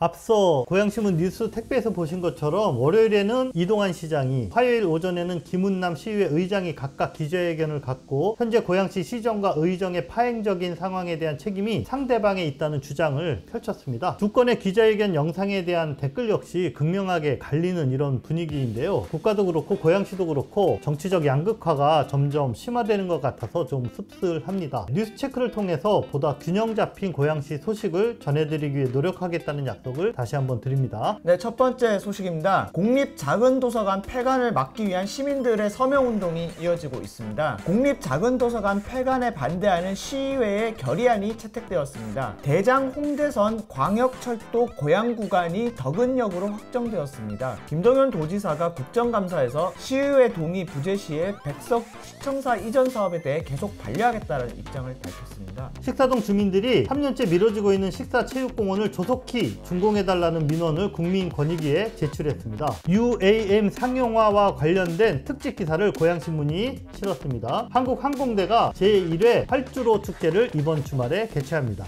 앞서 고양시문 뉴스 택배에서 보신 것처럼 월요일에는 이동환 시장이, 화요일 오전에는 김은남 시의회 의장이 각각 기자회견을 갖고 현재 고양시 시정과 의정의 파행적인 상황에 대한 책임이 상대방에 있다는 주장을 펼쳤습니다. 두 건의 기자회견 영상에 대한 댓글 역시 극명하게 갈리는 이런 분위기인데요. 국가도 그렇고 고양시도 그렇고 정치적 양극화가 점점 심화되는 것 같아서 좀 씁쓸합니다. 뉴스 체크를 통해서 보다 균형 잡힌 고양시 소식을 전해드리기 위해 노력하겠다는 약속을 다시 한번 드립니다. 네, 첫 번째 소식입니다. 공립 작은 도서관 폐관을 막기 위한 시민들의 서명운동이 이어지고 있습니다. 공립 작은 도서관 폐관에 반대하는 시의회의 결의안이 채택되었습니다. 대장 홍대선 광역철도 고양 구간이 덕은역으로 확정되었습니다. 김동연 도지사가 국정감사에서 시의회 동의 부재 시에 백석 시청사 이전 사업에 대해 계속 반려하겠다는 입장을 밝혔습니다. 식사동 주민들이 3년째 미뤄지고 있는 식사체육공원을 조속히 준공해달라는 민원을 국민권익위에 제출했습니다. UAM 상용화와 관련된 특집 기사를 고양신문이 실었습니다. 한국항공대가 제1회 활주로 축제를 이번 주말에 개최합니다.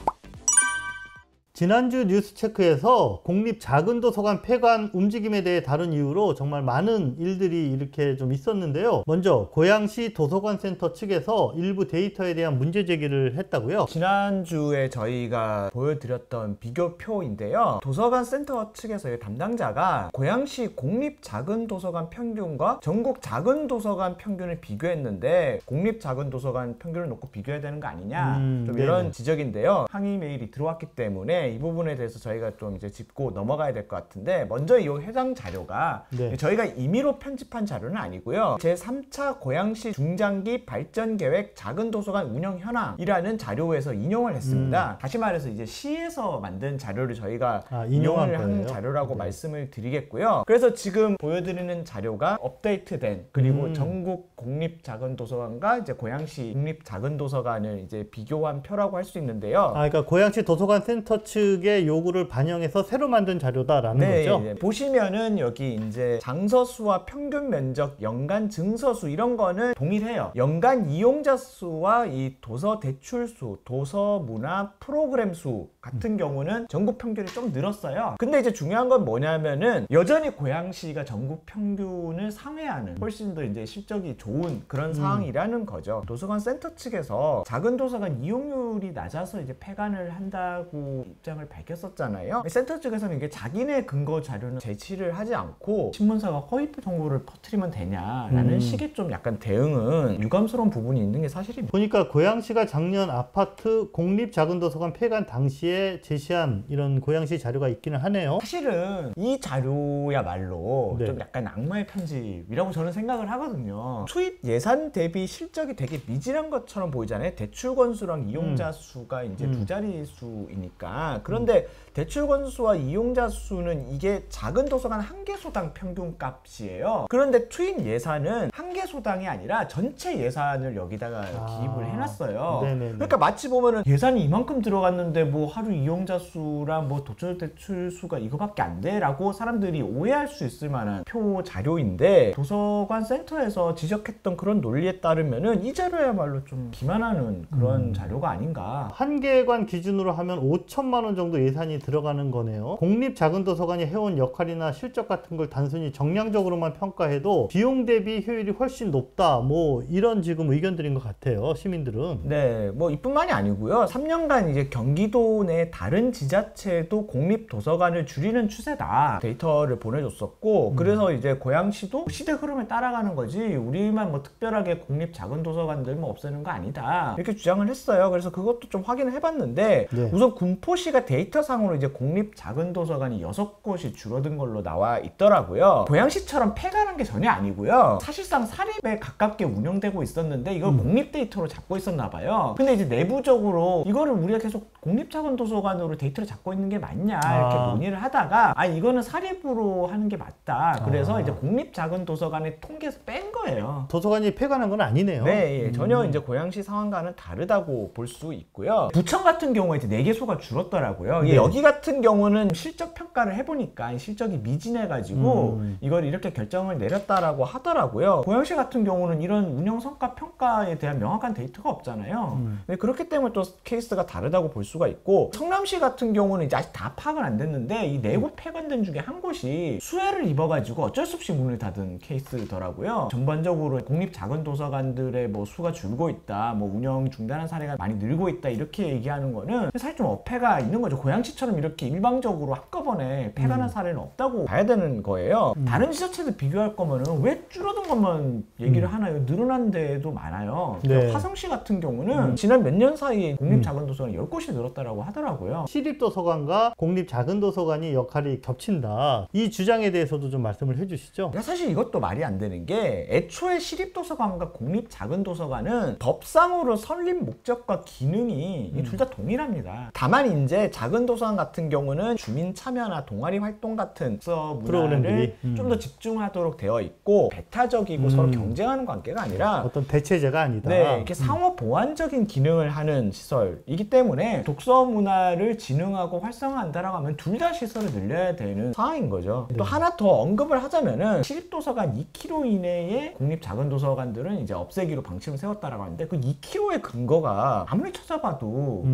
지난주 뉴스체크에서 공립 작은 도서관 폐관 움직임에 대해 다룬 이후로 정말 많은 일들이 이렇게 좀 있었는데요. 먼저 고양시 도서관센터 측에서 일부 데이터에 대한 문제 제기를 했다고요? 지난주에 저희가 보여드렸던 비교표인데요. 도서관센터 측에서의 담당자가 고양시 공립 작은 도서관 평균과 전국 작은 도서관 평균을 비교했는데 공립 작은 도서관 평균을 놓고 비교해야 되는 거 아니냐, 좀 이런 지적인데요. 항의 메일이 들어왔기 때문에 이 부분에 대해서 저희가 좀 이제 짚고 넘어가야 될 것 같은데, 먼저 이 해당 자료가 저희가 임의로 편집한 자료는 아니고요. 제3차 고양시 중장기 발전계획 작은 도서관 운영 현황이라는 자료에서 인용을 했습니다. 다시 말해서 이제 시에서 만든 자료를 저희가 인용을 한 자료라고 말씀을 드리겠고요. 그래서 지금 보여드리는 자료가 업데이트된, 그리고 전국 공립 작은 도서관과 이제 고양시 공립 작은 도서관을 이제 비교한 표라고 할 수 있는데요. 그러니까 고양시 도서관 센터 측의 요구를 반영해서 새로 만든 자료다라는 거죠? 네. 보시면은 여기 이제 장서수와 평균 면적, 연간 증서수 이런 거는 동일해요. 연간 이용자 수와 이 도서 대출 수, 도서 문화 프로그램 수 같은 경우는 전국 평균이 좀 늘었어요. 근데 이제 중요한 건 뭐냐면은 여전히 고양시가 전국 평균을 상회하는, 훨씬 더 이제 실적이 좋은 그런 상황이라는 거죠. 도서관 센터 측에서 작은 도서관 이용률이 낮아서 이제 폐관을 한다고 입장을 밝혔었잖아요. 센터 측에서는 이게 자기네 근거 자료는 제시를 하지 않고 신문사가 허위 정보를 퍼뜨리면 되냐라는 식의 좀 약간 대응은 유감스러운 부분이 있는 게 사실입니다. 보니까 고양시가 작년 아파트 공립 작은 도서관 폐관 당시에 제시한 이런 고양시 자료가 있기는 하네요. 사실은 이 자료야말로 좀 약간 악마의 편집이라고 저는 생각을 하거든요. 투입 예산 대비 실적이 되게 미진한 것처럼 보이잖아요. 대출 건수랑 이용자 수가 이제 두 자릿수이니까. 그런데 대출 건수와 이용자 수는 이게 작은 도서관 한 개소당 평균 값이에요. 그런데 투입 예산은 한 개소당이 아니라 전체 예산을 여기다가 기입을 해놨어요. 그러니까 마치 보면은 예산이 이만큼 들어갔는데 뭐 하루 이용자 수랑 뭐 도처 대출 수가 이거밖에 안 돼? 라고 사람들이 오해할 수 있을 만한 표 자료인데, 도서관 센터에서 지적했던 그런 논리에 따르면은 이 자료야말로 좀 기만하는 그런 자료가 아닌가. 한 개관 기준으로 하면 5천만 원 정도 예산이 들어가는 거네요. 공립 작은 도서관이 해온 역할이나 실적 같은 걸 단순히 정량적으로만 평가해도 비용 대비 효율이 훨씬 높다, 뭐 이런 지금 의견들인 것 같아요, 시민들은. 네, 뭐 이뿐만이 아니고요. 3년간 이제 경기도 내 다른 지자체도 공립 도서관을 줄이는 추세다 데이터를 보내줬었고, 그래서 이제 고양시도 시대 흐름에 따라가는 거지 우리만 뭐 특별하게 공립 작은 도서관들 뭐 없애는 거 아니다 이렇게 주장을 했어요. 그래서 그것도 좀 확인을 해봤는데 우선 군포시가 데이터상으로 이제 공립 작은 도서관이 6곳이 줄어든 걸로 나와 있더라고요. 고양시처럼 폐가는 게 전혀 아니고요. 사실상 사립에 가깝게 운영되고 있었는데 이걸 공립 데이터로 잡고 있었나 봐요. 근데 이제 내부적으로 이거를 우리가 계속 공립 작은 도서관으로 데이터를 잡고 있는 게 맞냐 이렇게 논의를 하다가 이거는 사립으로 하는 게 맞다. 그래서 이제 공립 작은 도서관의 통계에서 뺀 거예요. 도서관이 폐관한 건 아니네요. 네, 전혀 이제 고양시 상황과는 다르다고 볼 수 있고요. 부천 같은 경우에 이제 4개소가 줄었더라고요. 여기 같은 경우는 실적 평가를 해보니까 실적이 미진해가지고 이걸 이렇게 결정을 내렸다라고 하더라고요. 고양시 같은 경우는 이런 운영 성과 평가에 대한 명확한 데이터가 없잖아요. 그렇기 때문에 또 케이스가 다르다고 볼 수가 있고, 성남시 같은 경우는 이제 아직 다 파악은 안 됐는데 이 4곳 폐관된 중에 한 곳이 수해를 입어가지고 어쩔 수 없이 문을 닫은 케이스더라고요. 전반적으로 공립 작은 도서관들의 뭐 수가 줄고 있다, 뭐 운영 중단한 사례가 많이 늘고 있다, 이렇게 얘기하는 거는 사실 좀 어폐가 있는 거죠. 고양시처럼 이렇게 일방적으로 한꺼번에 폐관한 사례는 없다고 봐야 되는 거예요. 다른 지자체들 비교할 거면은 왜 줄어든 것만 얘기를 하나요? 늘어난 데도 많아요. 네. 화성시 같은 경우는 지난 몇 년 사이에 공립 작은 도서관이 10곳이 늘었다라고 하더라고요. 시립도서관과 공립작은도서관이 역할이 겹친다. 이 주장에 대해서도 좀 말씀을 해주시죠. 사실 이것도 말이 안 되는 게, 애초에 시립도서관과 공립 작은 도서관은 법상으로 설립 목적과 기능이 둘 다 동일합니다. 다만 이제 작은 도서관 같은 경우는 주민 참여나 동아리 활동 같은 문화를 프로그램들이 좀 더 집중하도록 되어 있고, 배타적이고 서로 경쟁하는 관계가 아니라 어떤 대체제가 아니다. 네, 이렇게 상호 보완적인 기능을 하는 시설이기 때문에 독서 문화를 진흥하고 활성화한다라고 하면 둘 다 시설을 늘려야 되는 상황인 거죠. 또 하나 더 언급을 하자면은 시립도서관 2km 이내의 공립 작은 도서관들은 이제 없애기로 방침을 세웠다라고 하는데, 그 2km의 근거가 아무리 찾아봐도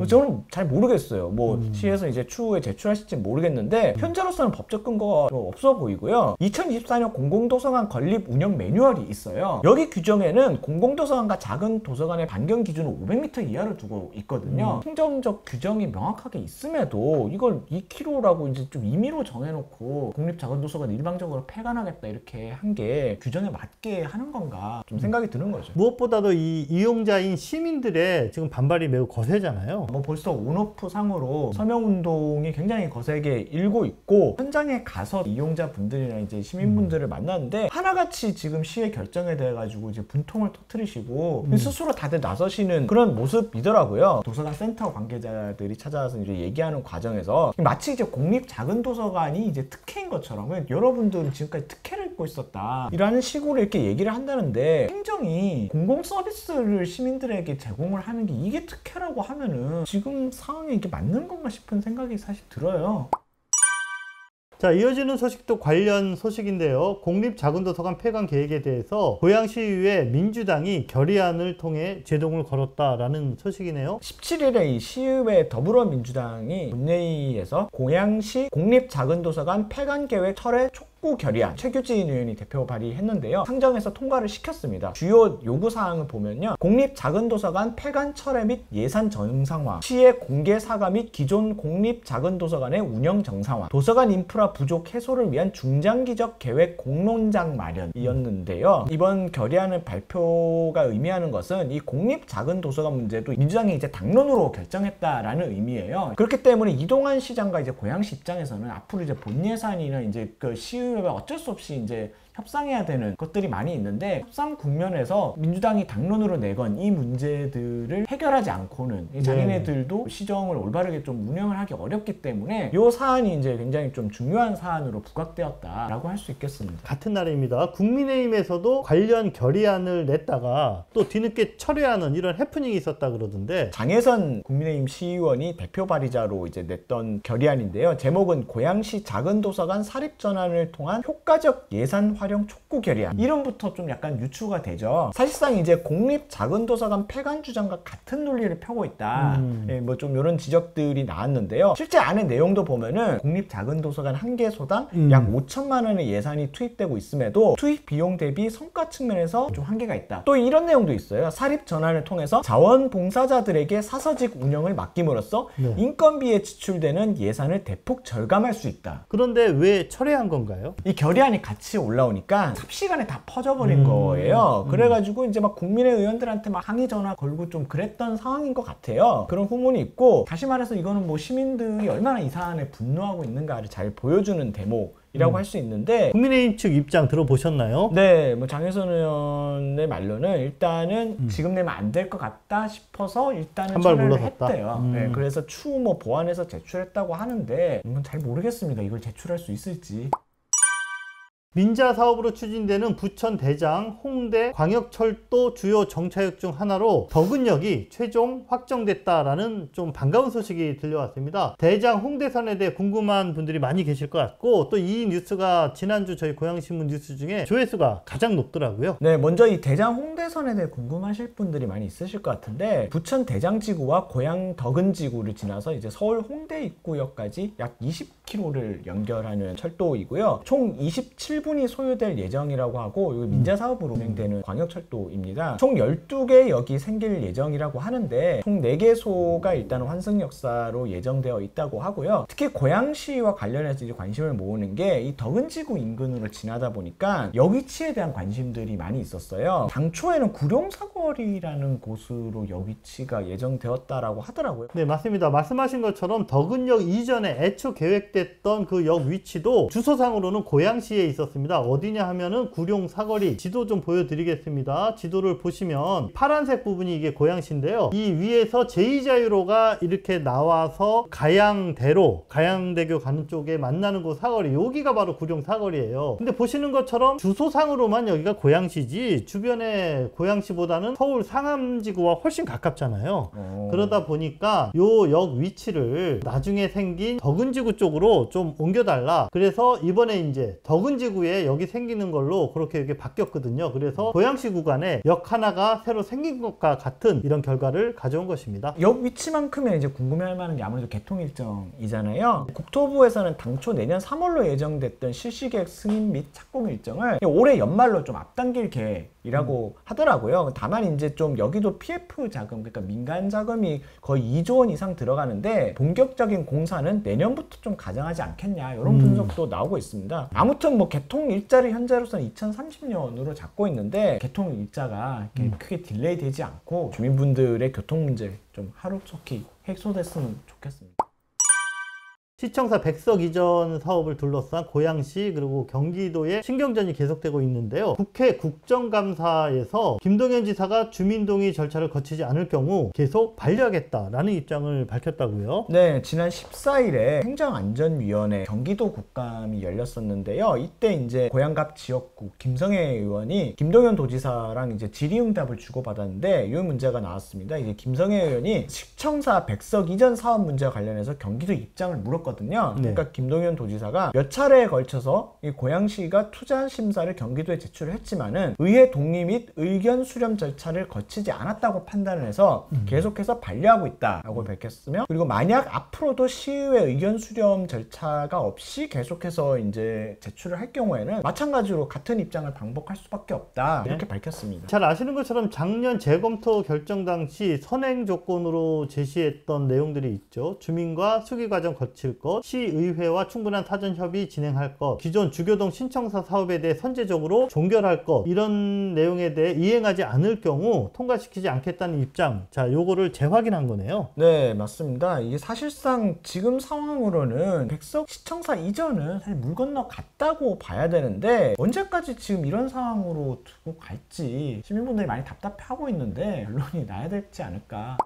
저는 잘 모르겠어요. 뭐 시에서 이제 추후에 제출하실지 모르겠는데 현재로서는 법적 근거가 없어 보이고요. 2024년 공공도서관 건립 운영 매뉴얼이 있어요. 여기 규정에는 공공도서관과 작은 도서관의 반경 기준을 500m 이하를 두고 있거든요. 행정적 규정이 명확하게 있음에도 이걸 2km라고 이제 좀 임의로 정해놓고 공립 작은 도서관 일방적으로 폐관하겠다 이렇게 한 게 규정에 맞게 하는 건가 좀 생각이 드는 거죠. 무엇보다도 이 이용자인 시민들의 지금 반발이 매우 거세잖아요. 뭐 벌써 온오프 상으로 서명운동이 굉장히 거세게 일고 있고, 현장에 가서 이용자분들이나 이제 시민분들을 만났는데 하나같이 지금 시의 결정에 대해 가지고 이제 분통을 터뜨리시고 스스로 다들 나서시는 그런 모습이더라고요. 도서관 센터 관계자들이 찾아와서 이제 얘기하는 과정에서 마치 이제 공립 작은 도서관이 이제 특혜인 것처럼, 여러분들은 지금까지 특혜를 입고 있었다 이라는 식으로 이렇게 얘기를 한다는데, 행정이 공공 서비스를 시민들에게 제공을 하는 게 이게 특혜라고 하면은 지금 상황에 이게 맞는 건가 싶은 생각이 사실 들어요. 자, 이어지는 소식도 관련 소식인데요. 공립작은도서관 폐관 계획에 대해서 고양시의회 민주당이 결의안을 통해 제동을 걸었다라는 소식이네요. 17일에 이 시의회 더불어민주당이 본회의에서 고양시 공립작은도서관 폐관 계획 철회 촉구 결의안 최규진 의원이 대표 발의했는데요. 상정해서 통과를 시켰습니다. 주요 요구사항을 보면요. 공립작은도서관 폐관 철회 및 예산 정상화, 시의 공개 사과 및 기존 공립작은도서관의 운영 정상화, 도서관 인프라 부족 해소를 위한 중장기적 계획 공론장 마련이었는데요. 이번 결의안의 발표가 의미하는 것은 이 공립작은도서관 문제도 민주당이 이제 당론으로 결정했다라는 의미예요. 그렇기 때문에 이동환 시장과 이제 고양시 입장에서는 앞으로 이제 본 예산이나 이제 그 시의회가 어쩔 수 없이 이제 협상해야 되는 것들이 많이 있는데, 협상 국면에서 민주당이 당론으로 내건 이 문제들을 해결하지 않고는 자기네들도 시정을 올바르게 좀 운영을 하기 어렵기 때문에 이 사안이 이제 굉장히 좀 중요한 사안으로 부각되었다라고 할 수 있겠습니다. 같은 날입니다. 국민의힘에서도 관련 결의안을 냈다가 또 뒤늦게 철회하는 이런 해프닝이 있었다 그러던데, 장혜선 국민의힘 시의원이 대표 발의자로 이제 냈던 결의안인데요. 제목은 고양시 작은도서관 사립 전환을 통한 효과적 예산 활용 촉구 결의안. 이름부터 좀 약간 유추가 되죠. 사실상 이제 공립 작은도서관 폐관 주장과 같은 논리를 펴고 있다. 뭐 좀 이런 지적들이 나왔는데요. 실제 안의 내용도 보면은 공립 작은도서관 한 개소당 약 5천만 원의 예산이 투입되고 있음에도 투입 비용 대비 성과 측면에서 좀 한계가 있다. 또 이런 내용도 있어요. 사립 전환을 통해서 자원봉사자들에게 사서직 운영을 맡김으로써 인건비에 지출되는 예산을 대폭 절감할 수 있다. 그런데 왜 철회한 건가요? 이 결의안이 같이 올라오니까 삽시간에 다 퍼져버린 거예요. 그래가지고 이제 막 국민의 의원들한테 막 항의 전화 걸고 좀 그랬던 상황인 것 같아요. 그런 후문이 있고, 다시 말해서 이거는 뭐 시민들이 얼마나 이 사안에 분노하고 있는가를 잘 보여주는 대목이라고 할 수 있는데, 국민의힘 측 입장 들어보셨나요? 네, 뭐 장혜선 의원의 말로는 일단은 지금 내면 안 될 것 같다 싶어서 일단은 한발 철회를 물러섰다. 했대요. 네, 그래서 추후 뭐 보완해서 제출했다고 하는데 잘 모르겠습니다. 이걸 제출할 수 있을지. 민자 사업으로 추진되는 부천 대장, 홍대 광역철도 주요 정차역 중 하나로 덕은역이 최종 확정됐다라는 좀 반가운 소식이 들려왔습니다. 대장 홍대선에 대해 궁금한 분들이 많이 계실 것 같고, 또 이 뉴스가 지난주 저희 고양시신문 뉴스 중에 조회수가 가장 높더라고요. 네, 먼저 이 대장 홍대선에 대해 궁금하실 분들이 많이 있으실 것 같은데, 부천 대장지구와 고양 덕은지구를 지나서 이제 서울 홍대 입구역까지 약 20km를 연결하는 철도이고요. 총 27분이 소요될 예정이라고 하고, 이거 민자 사업으로 운행되는 광역철도입니다. 총 12개 역이 생길 예정이라고 하는데, 총 4개소가 일단 환승 역사로 예정되어 있다고 하고요. 특히 고양시와 관련해서 이제 관심을 모으는 게 이 덕은지구 인근으로 지나다 보니까 역 위치에 대한 관심들이 많이 있었어요. 당초에는 구룡사거리라는 곳으로 역 위치가 예정되었다라고 하더라고요. 네, 맞습니다. 말씀하신 것처럼 덕은역 이전에 애초 계획됐던 그 역 위치도 주소상으로는 고양시에 있었습니다. 어디냐 하면은 구룡사거리. 지도 좀 보여드리겠습니다. 지도를 보시면 파란색 부분이 이게 고양시인데요. 이 위에서 제2자유로가 이렇게 나와서 가양대로, 가양대교 가는 쪽에 만나는 곳 사거리, 여기가 바로 구룡사거리예요. 근데 보시는 것처럼 주소상으로만 여기가 고양시지 주변에 고양시보다는 서울 상암지구와 훨씬 가깝잖아요. 그러다 보니까 요 역 위치를 나중에 생긴 덕은지구 쪽으로 좀 옮겨달라. 그래서 이번에 이제 덕은지구에 여기 생기는 걸로 그렇게 이렇게 바뀌었거든요. 그래서 고양시 구간에 역 하나가 새로 생긴 것과 같은 이런 결과를 가져온 것입니다. 역 위치만큼은 이제 궁금해할 만한 게 아무래도 개통 일정이잖아요. 국토부에서는 당초 내년 3월로 예정됐던 실시계획 승인 및 착공 일정을 올해 연말로 좀 앞당길 계획이라고 하더라고요. 다만 이제 좀 여기도 PF 자금, 그러니까 민간 자금이 거의 2조 원 이상 들어가는데 본격적인 공사는 내년부터 좀 가정하지 않겠냐, 이런 분석도 나오고 있습니다. 아무튼 뭐 개통 일자를 현재로서는 2030년으로 잡고 있는데, 개통 일자가 이렇게 크게 딜레이 되지 않고 주민분들의 교통 문제 좀 하루속히 해소됐으면 좋겠습니다. 시청사 백석 이전 사업을 둘러싼 고양시 그리고 경기도의 신경전이 계속되고 있는데요. 국회 국정감사에서 김동연 지사가 주민동의 절차를 거치지 않을 경우 계속 반려하겠다라는 입장을 밝혔다고요. 네, 지난 14일에 행정안전위원회 경기도 국감이 열렸었는데요. 이때 이제 고양갑 지역구 김성애 의원이 김동연 도지사랑 이제 질의응답을 주고받았는데 이 문제가 나왔습니다. 이제 김성애 의원이 시청사 백석 이전 사업 문제와 관련해서 경기도 입장을 물었거든요. 네. 그러니까 김동연 도지사가 몇 차례에 걸쳐서 이 고양시가 투자 심사를 경기도에 제출을 했지만은 의회 동의 및 의견 수렴 절차를 거치지 않았다고 판단을 해서 계속해서 반려하고 있다라고 밝혔으며, 그리고 만약 앞으로도 시의회 의견 수렴 절차가 없이 계속해서 이제 제출을 할 경우에는 마찬가지로 같은 입장을 반복할 수밖에 없다, 이렇게 밝혔습니다. 잘 아시는 것처럼 작년 재검토 결정 당시 선행 조건으로 제시했던 내용들이 있죠. 주민과 수기 과정 거칠 것, 시의회와 충분한 사전 협의 진행할 것, 기존 주교동 신청사 사업에 대해 선제적으로 종결할 것, 이런 내용에 대해 이행하지 않을 경우 통과시키지 않겠다는 입장. 자, 요거를 재확인한 거네요. 네, 맞습니다. 이게 사실상 지금 상황으로는 백석 시청사 이전은 사실 물 건너 갔다고 봐야 되는데, 언제까지 지금 이런 상황으로 두고 갈지 시민분들이 많이 답답해하고 있는데 결론이 나야 되지 않을까.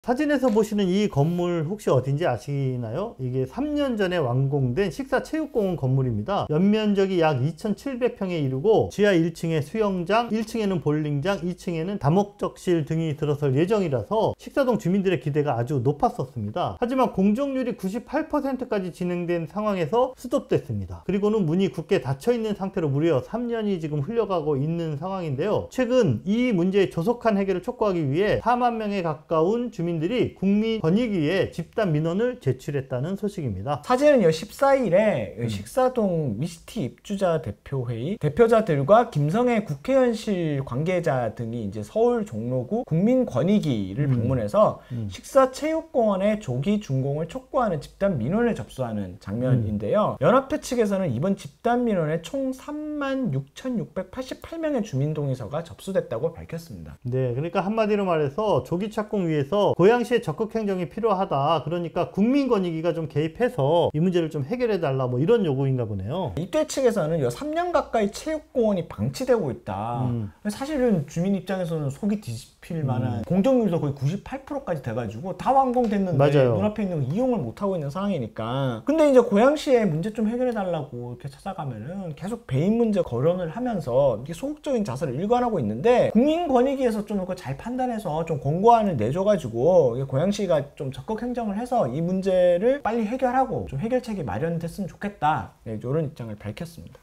사진에서 보시는 이 건물 혹시 어딘지 아시나요? 이게 3년 전에 완공된 식사체육공원 건물입니다. 연면적이 약 2,700평에 이르고 지하 1층에 수영장, 1층에는 볼링장, 2층에는 다목적실 등이 들어설 예정이라서 식사동 주민들의 기대가 아주 높았었습니다. 하지만 공정률이 98%까지 진행된 상황에서 스톱됐습니다. 그리고는 문이 굳게 닫혀있는 상태로 무려 3년이 지금 흘러가고 있는 상황인데요. 최근 이 문제의 조속한 해결을 촉구하기 위해 4만 명에 가까운 주민들이 국민권익위에 집단 민원을 제출했다는 소식입니다. 사진은 14일에 식사동 미스티 입주자 대표회의 대표자들과 김성애 국회의원실 관계자 등이 이제 서울 종로구 국민권익위를 방문해서 식사체육공원의 조기 준공을 촉구하는 집단 민원을 접수하는 장면인데요. 연합회 측에서는 이번 집단 민원에 총 36,688명의 주민동의서가 접수됐다고 밝혔습니다. 네, 그러니까 한마디로 말해서 조기 착공 위해서 고양시의 적극 행정이 필요하다. 그러니까 국민권익위가 좀 개입해서 이 문제를 좀 해결해달라 뭐 이런 요구인가 보네요. 이때 측에서는 3년 가까이 체육공원이 방치되고 있다. 사실은 주민 입장에서는 속이 뒤집힐 만한 공정률도 거의 98%까지 돼가지고 다 완공됐는데 맞아요. 눈앞에 있는 거 이용을 못하고 있는 상황이니까. 근데 이제 고양시에 문제 좀 해결해달라고 이렇게 찾아가면은 계속 배임 문제 거론을 하면서 이게 소극적인 자세를 일관하고 있는데, 국민권익위에서 좀 이거 잘 판단해서 좀 권고안을 내줘가지고 고양시가 좀 적극 행정을 해서 이 문제를 빨리 해결하고 좀 해결책이 마련됐으면 좋겠다, 이런 입장을 밝혔습니다.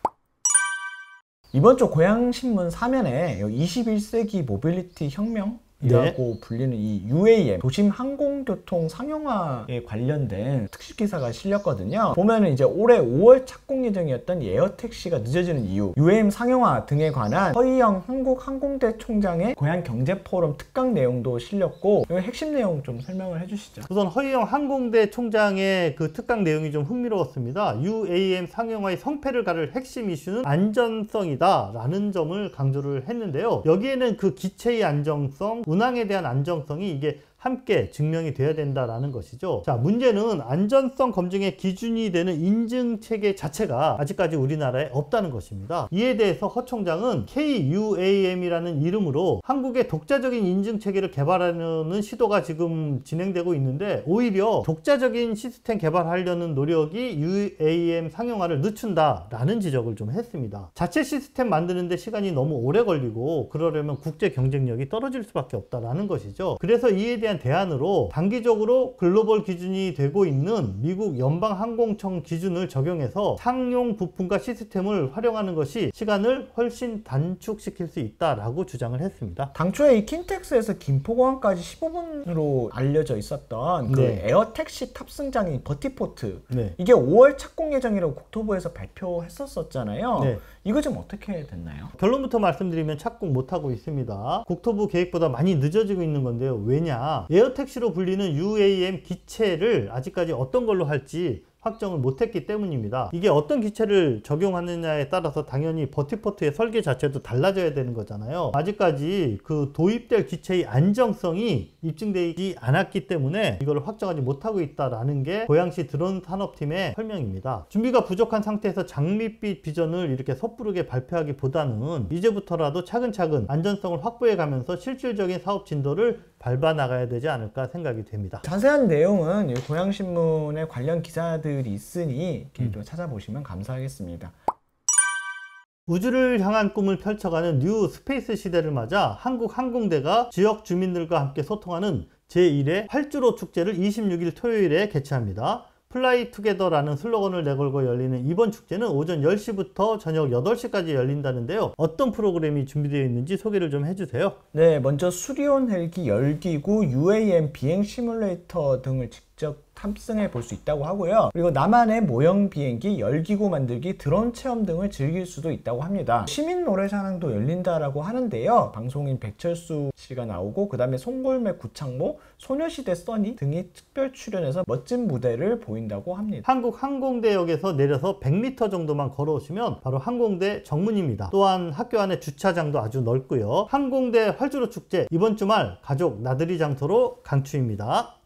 이번 주 고양신문 3면에 21세기 모빌리티 혁명이라고 불리는 이 UAM 도심 항공교통 상용화에 관련된 특집 기사가 실렸거든요. 보면은 이제 올해 5월 착공 예정이었던 에어택시가 늦어지는 이유, UAM 상용화 등에 관한 허희영 한국항공대 총장의 고양경제포럼 특강 내용도 실렸고, 이 핵심 내용 좀 설명을 해주시죠. 우선 허희영 항공대 총장의 그 특강 내용이 좀 흥미로웠습니다. UAM 상용화의 성패를 가를 핵심 이슈는 안전성이다 라는 점을 강조를 했는데요. 여기에는 그 기체의 안정성, 운항에 대한 안정성이 이게 함께 증명이 돼야 된다라는 것이죠. 자, 문제는 안전성 검증의 기준이 되는 인증 체계 자체가 아직까지 우리나라에 없다는 것입니다. 이에 대해서 허 총장은 KUAM이라는 이름으로 한국의 독자적인 인증 체계를 개발하려는 시도가 지금 진행되고 있는데, 오히려 독자적인 시스템 개발하려는 노력이 UAM 상용화를 늦춘다라는 지적을 좀 했습니다. 자체 시스템 만드는데 시간이 너무 오래 걸리고 그러려면 국제 경쟁력이 떨어질 수밖에 없다라는 것이죠. 그래서 이에 대한 대안으로 단기적으로 글로벌 기준이 되고 있는 미국 연방항공청 기준을 적용해서 상용 부품과 시스템을 활용하는 것이 시간을 훨씬 단축시킬 수 있다라고 주장을 했습니다. 당초에 이 킨텍스에서 김포공항까지 15분으로 알려져 있었던 그 에어택시 탑승장인 버티포트, 이게 5월 착공 예정이라고 국토부에서 발표했었잖아요. 이거 좀 어떻게 됐나요? 결론부터 말씀드리면 착공 못하고 있습니다. 국토부 계획보다 많이 늦어지고 있는 건데요. 왜냐? 에어택시로 불리는 UAM 기체를 아직까지 어떤 걸로 할지 확정을 못했기 때문입니다. 이게 어떤 기체를 적용하느냐에 따라서 당연히 버티포트의 설계 자체도 달라져야 되는 거잖아요. 아직까지 그 도입될 기체의 안정성이 입증되지 않았기 때문에 이걸 확정하지 못하고 있다라는 게 고양시 드론 산업팀의 설명입니다. 준비가 부족한 상태에서 장밋빛 비전을 이렇게 섣부르게 발표하기보다는 이제부터라도 차근차근 안전성을 확보해 가면서 실질적인 사업 진도를 밟아 나가야 되지 않을까 생각이 됩니다. 자세한 내용은 고양신문의 관련 기사들이 있으니 좀 찾아보시면 감사하겠습니다. 우주를 향한 꿈을 펼쳐가는 뉴 스페이스 시대를 맞아 한국항공대가 지역 주민들과 함께 소통하는 제1회 활주로 축제를 26일 토요일에 개최합니다. 플라이 투게더라는 슬로건을 내걸고 열리는 이번 축제는 오전 10시부터 저녁 8시까지 열린다는데요. 어떤 프로그램이 준비되어 있는지 소개를 좀 해주세요. 네, 먼저 수리온 헬기 열기구, UAM 비행 시뮬레이터 등을 직접 탑승해 볼 수 있다고 하고요. 그리고 나만의 모형 비행기, 열기구 만들기, 드론 체험 등을 즐길 수도 있다고 합니다. 시민 노래자랑도 열린다라고 하는데요. 방송인 백철수 씨가 나오고, 그 다음에 송골매 구창모, 소녀시대 써니 등이 특별 출연해서 멋진 무대를 보인다고 합니다. 한국항공대역에서 내려서 100m 정도만 걸어오시면 바로 항공대 정문입니다. 또한 학교 안에 주차장도 아주 넓고요. 항공대 활주로 축제 이번 주말 가족 나들이 장소로 강추입니다.